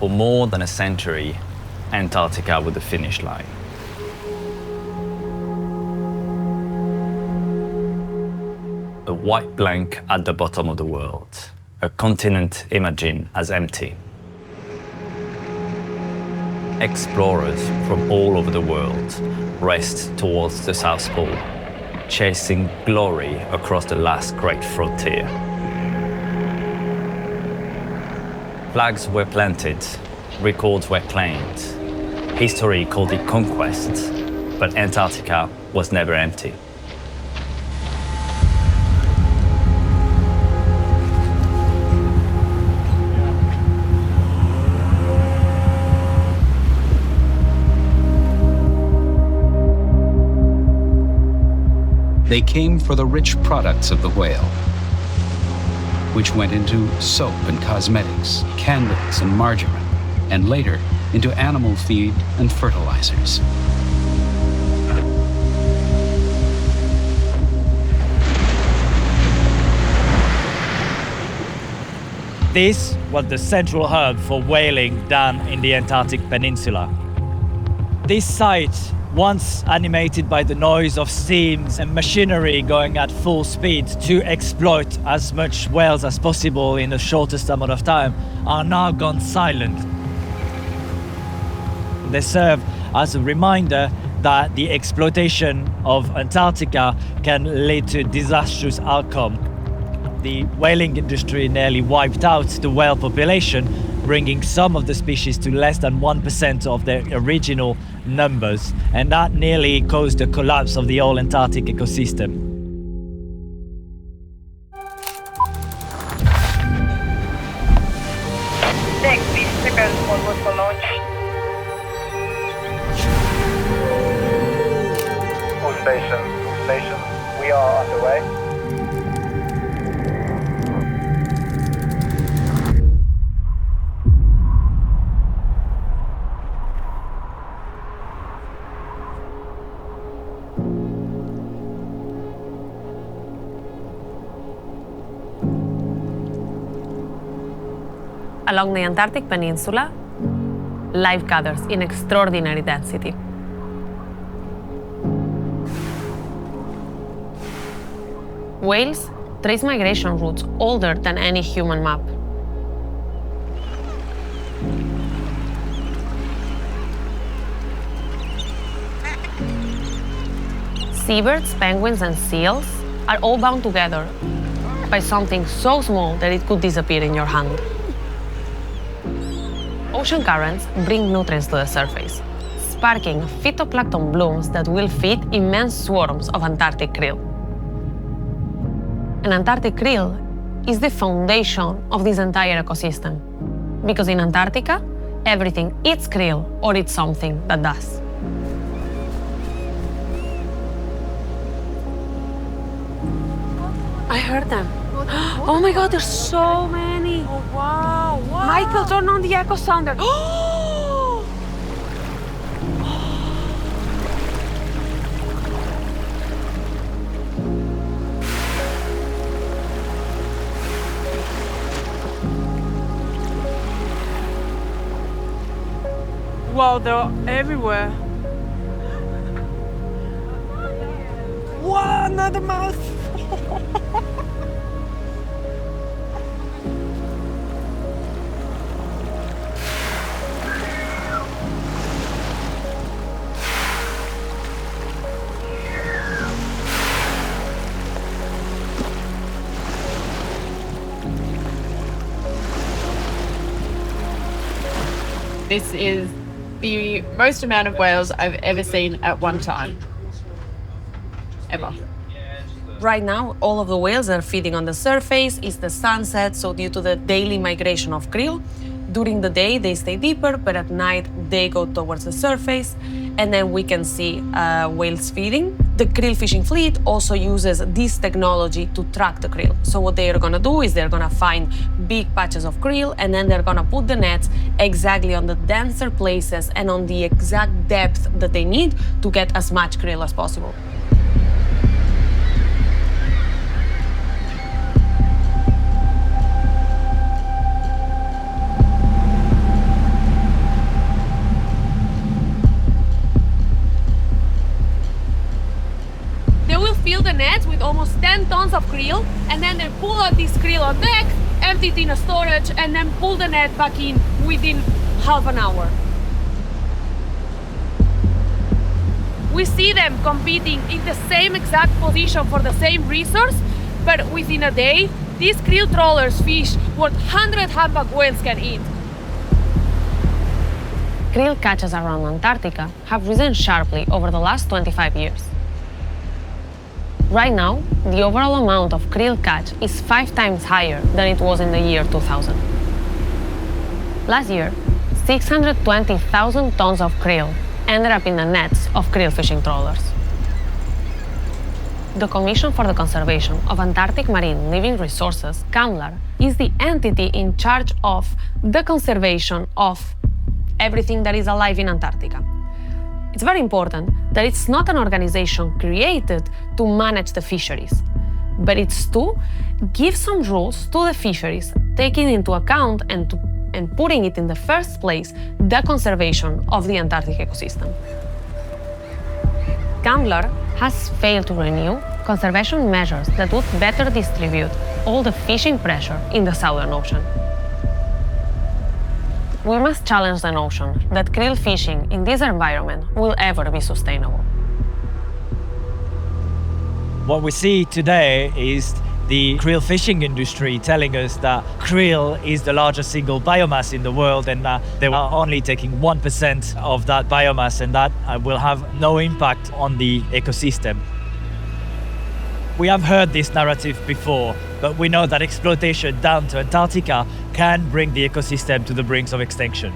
For more than a century, Antarctica was the finish line. A white blank at the bottom of the world, a continent imagined as empty. Explorers from all over the world raced towards the South Pole, chasing glory across the last great frontier. Flags were planted, records were claimed. History called it conquest, but Antarctica was never empty. They came for the rich products of the whale, which went into soap and cosmetics, candles and margarine, and later into animal feed and fertilizers. This was the central hub for whaling down in the Antarctic Peninsula. This site, once animated by the noise of steams and machinery going at full speed to exploit as much whales as possible in the shortest amount of time, are now gone silent. They serve as a reminder that the exploitation of Antarctica can lead to disastrous outcome. The whaling industry nearly wiped out the whale population, bringing some of the species to less than 1% of their original numbers, and that nearly caused the collapse of the whole Antarctic ecosystem. Thanks, please prepare forward for launch. All station, we are underway. Along the Antarctic Peninsula, life gathers in extraordinary density. Whales trace migration routes older than any human map. Seabirds, penguins, and seals are all bound together by something so small that it could disappear in your hand. Ocean currents bring nutrients to the surface, sparking phytoplankton blooms that will feed immense swarms of Antarctic krill. And Antarctic krill is the foundation of this entire ecosystem, because in Antarctica, everything eats krill or eats something that does. I heard them. Oh my God, there's so many. Oh, wow, wow. Michael, turn on the echo sounder. Wow, they're everywhere. Wow, another mouse. This is the most amount of whales I've ever seen at one time. Ever. Right now, all of the whales are feeding on the surface. It's the sunset, so due to the daily migration of krill, during the day they stay deeper, but at night they go towards the surface, and then we can see whales feeding. The krill fishing fleet also uses this technology to track the krill. So what they are gonna do is they're gonna find big patches of krill, and then they're gonna put the nets exactly on the denser places and on the exact depth that they need to get as much krill as possible. 10 tons of krill, and then they pull out this krill on deck, empty it in a storage, and then pull the net back in within half an hour. We see them competing in the same exact position for the same resource, but within a day, these krill trawlers fish what 100 humpback whales can eat. Krill catches around Antarctica have risen sharply over the last 25 years. Right now, the overall amount of krill catch is 5 times higher than it was in the year 2000. Last year, 620,000 tons of krill ended up in the nets of krill fishing trawlers. The Commission for the Conservation of Antarctic Marine Living Resources, CCAMLR, is the entity in charge of the conservation of everything that is alive in Antarctica. It's very important that it's not an organization created to manage the fisheries, but it's to give some rules to the fisheries, taking into account and putting it in the first place the conservation of the Antarctic ecosystem. CCAMLR has failed to renew conservation measures that would better distribute all the fishing pressure in the Southern Ocean. We must challenge the notion that krill fishing in this environment will ever be sustainable. What we see today is the krill fishing industry telling us that krill is the largest single biomass in the world, and they are only taking 1% of that biomass, and that will have no impact on the ecosystem. We have heard this narrative before, but we know that exploitation down to Antarctica can bring the ecosystem to the brink of extinction.